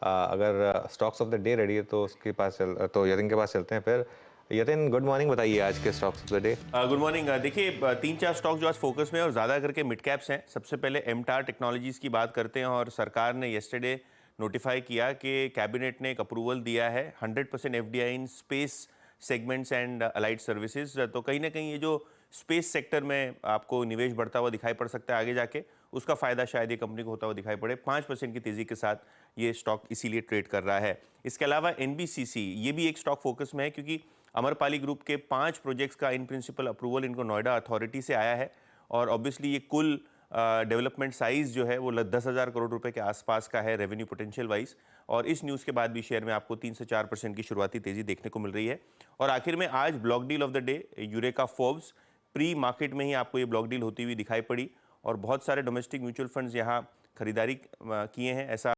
अगर stocks of the day ready है तो उसके पास तो यतिन के पास चलते हैं फिर। यतिन, गुड मॉर्निंग, बताइए आज के stocks of the day. Good morning. देखिए, 3-4 स्टॉक जो आज फोकस में है और ज़्यादा करके मिड कैप्स हैं। सबसे पहले एमटार टेक्नोलॉजीज़ की बात करते हैं और सरकार ने येस्टरडे नोटिफाई किया कि कैबिनेट ने एक अप्रूवल दिया है 100% FDI in space segments and allied services. तो कहीं ना कहीं ये जो स्पेस सेक्टर में आपको निवेश बढ़ता हुआ दिखाई पड़ सकता है आगे जाके, उसका फ़ायदा शायद ये कंपनी को होता हुआ दिखाई पड़े। 5% की तेज़ी के साथ ये स्टॉक इसीलिए ट्रेड कर रहा है। इसके अलावा एनबीसीसी ये भी एक स्टॉक फोकस में है, क्योंकि अमरपाली ग्रुप के 5 प्रोजेक्ट्स का इन प्रिंसिपल अप्रूवल इनको नोएडा अथॉरिटी से आया है और ऑब्वियसली ये कुल डेवलपमेंट साइज जो है वो 10,000 करोड़ रुपए के आसपास का है रेवेन्यू पोटेंशियल वाइज। और इस न्यूज़ के बाद भी शेयर में आपको 3 से 4% की शुरुआती तेज़ी देखने को मिल रही है। और आखिर में आज block deal of the day eureka Forbes, pre market में ही आपको ये ब्लॉक डील होती हुई दिखाई पड़ी और बहुत सारे डोमेस्टिक म्यूचुअल फंड्स यहाँ खरीदारी किए हैं, ऐसा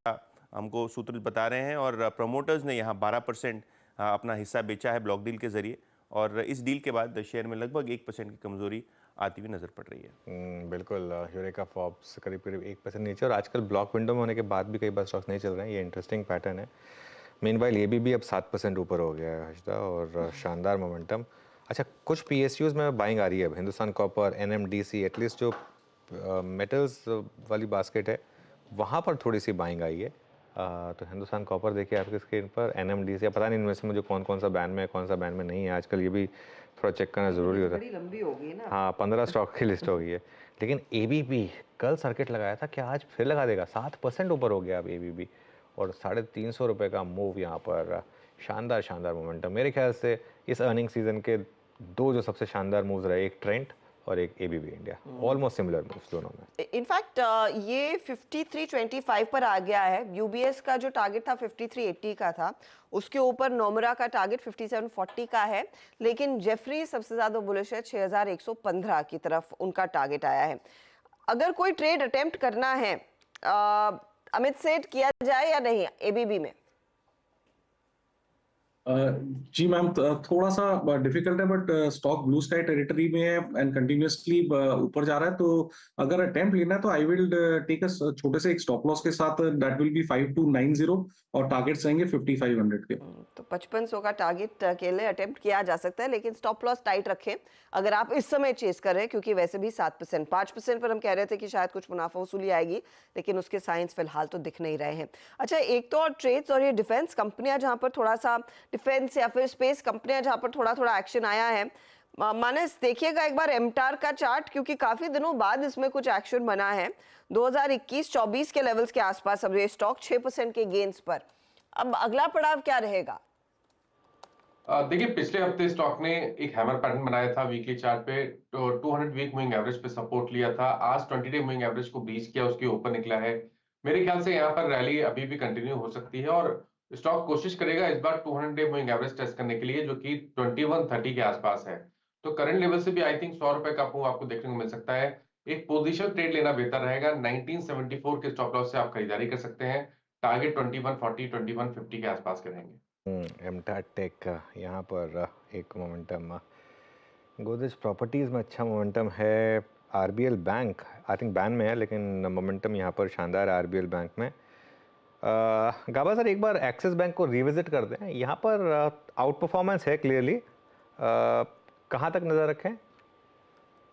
हमको सूत्र बता रहे हैं। और प्रमोटर्स ने यहाँ 12% अपना हिस्सा बेचा है ब्लॉक डील के जरिए और इस डील के बाद शेयर में लगभग 1% की कमजोरी आती हुई नजर पड़ रही है। बिल्कुल, यूरेका फोर्ब्स करीब करीब 1% नीचे और आजकल ब्लॉक विंडो में होने के बाद भी कई बार स्टॉक्स नहीं चल रहे हैं, ये इंटरेस्टिंग पैटर्न है। मीनवाइल ये भी अब 7% ऊपर हो गया है हर्षदा, और शानदार मोमेंटम। अच्छा, कुछ पीएसयूज में बाइंग आ रही है अब, हिंदुस्तान कॉपर, एनएमडीसी, एटलीस्ट जो मेटल्स वाली बास्केट है वहाँ पर थोड़ी सी बाइंग आई है। तो हिंदुस्तान कॉपर देखिए आपकी स्क्रीन पर, एनएमडीसी, पता नहीं इनमें से मुझे कौन सा बैंड में है कौन सा बैंड में नहीं है, आजकल ये भी थोड़ा चेक करना ज़रूरी होता है। बड़ी लंबी हो गई ना। हाँ, 15 स्टॉक की लिस्ट हो गई है। लेकिन एबीबी कल सर्किट लगाया था, क्या आज फिर लगा देगा? 7% ऊपर हो गया अब एबीबी और 350 रुपये का मूव यहाँ पर। शानदार शानदार मोमेंटम। मेरे ख्याल से इस अर्निंग सीजन के दो जो सबसे शानदार मूव्स रहे, एक ट्रेंट और एक ABB India, almost similar moves दोनों में। इनफैक्ट ये 53.25 पर आ गया है। यूबीएस का जो टारगेट था 53.80 का था, उसके ऊपर नोमरा का टारगेट 57.40 का है, लेकिन जेफरी सबसे ज्यादा बुलिश है, 6115 की तरफ उनका टारगेट आया है। अगर कोई ट्रेड अटेम्प्ट करना है अमित सेठ, किया जाए या नहीं एबीबी में? जी मैम, थोड़ा सा डिफिकल्ट है, but stock blue sky territory में है एंड कंटिन्यूअसली ऊपर जा रहा है। तो अगर अटेम्प्ट लेना है तो आई विल टेक अ छोटे से एक स्टॉप लॉस के साथ, दैट विल बी 5290 और टारगेट्स रहेंगे 5500 के। तो 5500 का टारगेट के लिए अटेम्प्ट किया जा सकता है, लेकिन स्टॉप लॉस टाइट रखें अगर आप इस समय चेस कर रहे हैं, क्योंकि वैसे भी 7%, 5% पर हम कह रहे थे कि शायद कुछ मुनाफा वसूली आएगी, लेकिन उसके साइंस फिलहाल तो दिख नहीं रहे हैं। अच्छा, एक तो और ट्रेड्स और ये डिफेंस कंपनियां जहां पर थोड़ा सा, डिफेंस या फिर स्पेस कंपनियां जहां पर थोड़ा थोड़ा एक्शन आया है। मानस, देखिएगा एक बार एमटार का चार्ट, क्योंकि काफी दिनों बाद इसमें कुछ एक्शन बना है। 2021-24 के लेवल्स के आसपास अब ये स्टॉक 6% के गेन्स पर। अब अगला पड़ाव क्या रहेगा? देखिए, पिछले हफ्ते स्टॉक ने एक हैमर पैटर्न बनाया था वीकली चार्ट पे, तो 200 वीक मूविंग एवरेज पे सपोर्ट लिया था। आज 20 डे मूविंग एवरेज को ब्रीच किया, उसके ऊपर निकला है। मेरे ख्याल से यहाँ पर रैली अभी भी कंटिन्यू हो सकती है और स्टॉक कोशिश करेगा इस बार 200 डे मूविंग एवरेज टेस्ट करने के लिए, जो कि 2130 के आसपास है। तो करंट लेवल से भी आई थिंक 100 रुपए का मूव आपको देखने को मिल सकता है। एक पोजिशन ट्रेड लेना बेहतर रहेगा। 1974 के स्टॉप लॉस से आप खरीदारी कर सकते हैं। टारगेट 2140 2150 के आसपास के रहेंगे। एमटार टेक यहाँ पर एक मोमेंटम, गोदरेज प्रॉपर्टीज़ में अच्छा मोमेंटम है। RBL bank I think ban में है, लेकिन मोमेंटम यहाँ पर शानदार है आरबीएल बैंक में। गाबा सर, एक बार एक्सिस बैंक को रिविजिट कर दें, यहाँ पर आउट परफॉर्मेंस है क्लियरली, कहाँ तक नज़र रखें?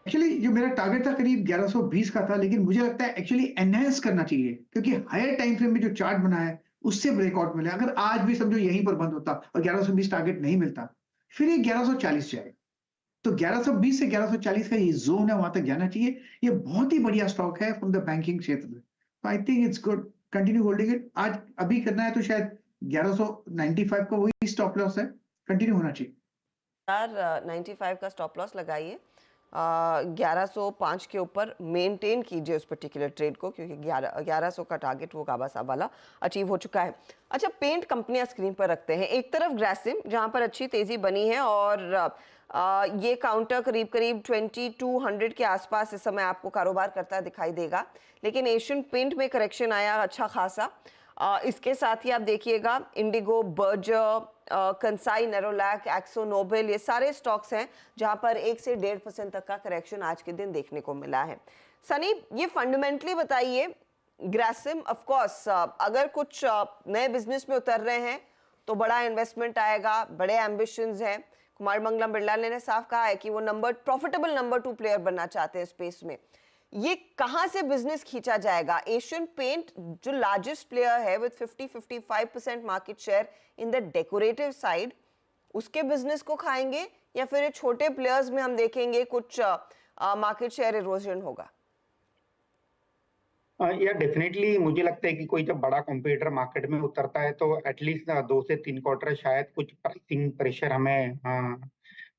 एक्चुअली जो मेरा टारगेट था करीब 1120 का था, लेकिन मुझे लगता है एक्चुअली एनहेंस करना चाहिए, क्योंकि हायर टाइम फ्रेम में जो चार्ट बना है उससे ब्रेकआउट मिला। अगर आज भी समझो यहीं पर बंद होता और 1120 टारगेट नहीं मिलता, फिर ये 1140 जाए। तो 1120 से 1140 का ये जोन है, वहां तक जाना चाहिए। ये बहुत ही बढ़िया स्टॉक है फ्रॉम द बैंकिंग क्षेत्र में। I think it's good, continue holding it. आज अभी करना है तो शायद 1195 का वही स्टॉप लॉस है, कंटिन्यू होना चाहिए। 95 का स्टॉप लॉस लगाइए, 1105 के ऊपर मेंटेन कीजिए उस पर्टिकुलर ट्रेड को, क्योंकि 1100 का टारगेट वो गाबा साहब वाला अचीव हो चुका है। अच्छा, पेंट कंपनियां स्क्रीन पर रखते हैं। एक तरफ ग्रासिम, जहां पर अच्छी तेजी बनी है और ये काउंटर करीब करीब 2200 के आसपास इस समय आपको कारोबार करता दिखाई देगा, लेकिन एशियन पेंट में करेक्शन आया अच्छा खासा। इसके साथ ही आप देखिएगा इंडिगो, बर्जर, कंसाई नेरोलैक, एक्सो नोबेल, ये सारे स्टॉक्स हैं जहां पर 1 से 1.5% तक का करेक्शन आज के दिन देखने को मिला है। सनी, ये फंडामेंटली बताइए, ग्रासिम ऑफ कोर्स अगर कुछ नए बिजनेस में उतर रहे हैं तो बड़ा इन्वेस्टमेंट आएगा, बड़े एम्बिशंस हैं। कुमार मंगलम बिरला ने साफ कहा है कि वो प्रॉफिटेबल नंबर 2 प्लेयर बनना चाहते हैं स्पेस में। ये कहां से बिजनेस खींचा जाएगा? एशियन पेंट जो लार्जेस्ट प्लेयर है with 50-55% market share in the decorative side, उसके बिजनेस को खाएंगे या फिर ये छोटे प्लेयर्स में हम देखेंगे कुछ मार्केट शेयर इरोजन होगा? या डेफिनेटली मुझे लगता है कि कोई जब बड़ा कॉम्पिटिटर मार्केट में उतरता है तो एटलीस्ट 2 से 3 क्वार्टर शायद कुछ प्राइसिंग प्रेशर हमें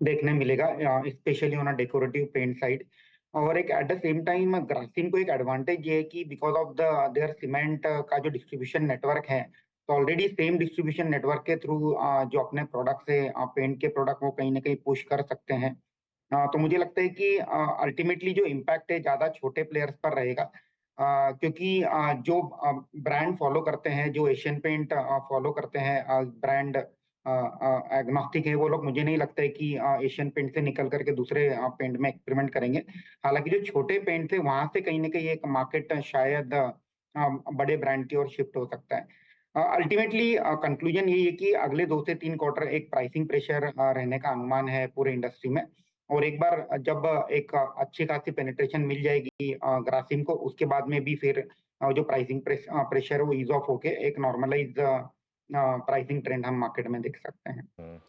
देखने मिलेगा, specially on a decorative paint side. और एक at the same time Grasim को एक एडवांटेज ये है कि because of the their cement का जो डिस्ट्रीब्यूशन नेटवर्क है, तो ऑलरेडी सेम डिस्ट्रीब्यूशन नेटवर्क के थ्रू जो अपने प्रोडक्ट से पेंट के प्रोडक्ट वो कहीं ना कहीं पुश कर सकते हैं। तो मुझे लगता है कि अल्टीमेटली जो इम्पैक्ट है ज़्यादा छोटे प्लेयर्स पर रहेगा, क्योंकि जो ब्रांड फॉलो करते हैं, जो एशियन पेंट फॉलो करते हैं, ब्रांड एग्नोस्टिक है वो लोग, मुझे नहीं लगता है कि एशियन पेंट से निकल करके दूसरे पेंट में एक्सपेरिमेंट करेंगे। हालांकि जो छोटे पेंट थे वहां से कहीं ना कहीं एक मार्केट शायद बड़े ब्रांड की ओर शिफ्ट हो सकता है। अल्टीमेटली कंक्लूजन यही है कि अगले 2 से 3 क्वार्टर एक प्राइसिंग प्रेशर रहने का अनुमान है पूरे इंडस्ट्री में। और एक बार जब एक अच्छी खासी पेनिट्रेशन मिल जाएगी ग्रासिम को, उसके बाद में भी फिर जो प्राइसिंग प्रेशर वो ईज ऑफ होके एक नॉर्मलाइज प्राइसिंग ट्रेंड हम मार्केट में देख सकते हैं।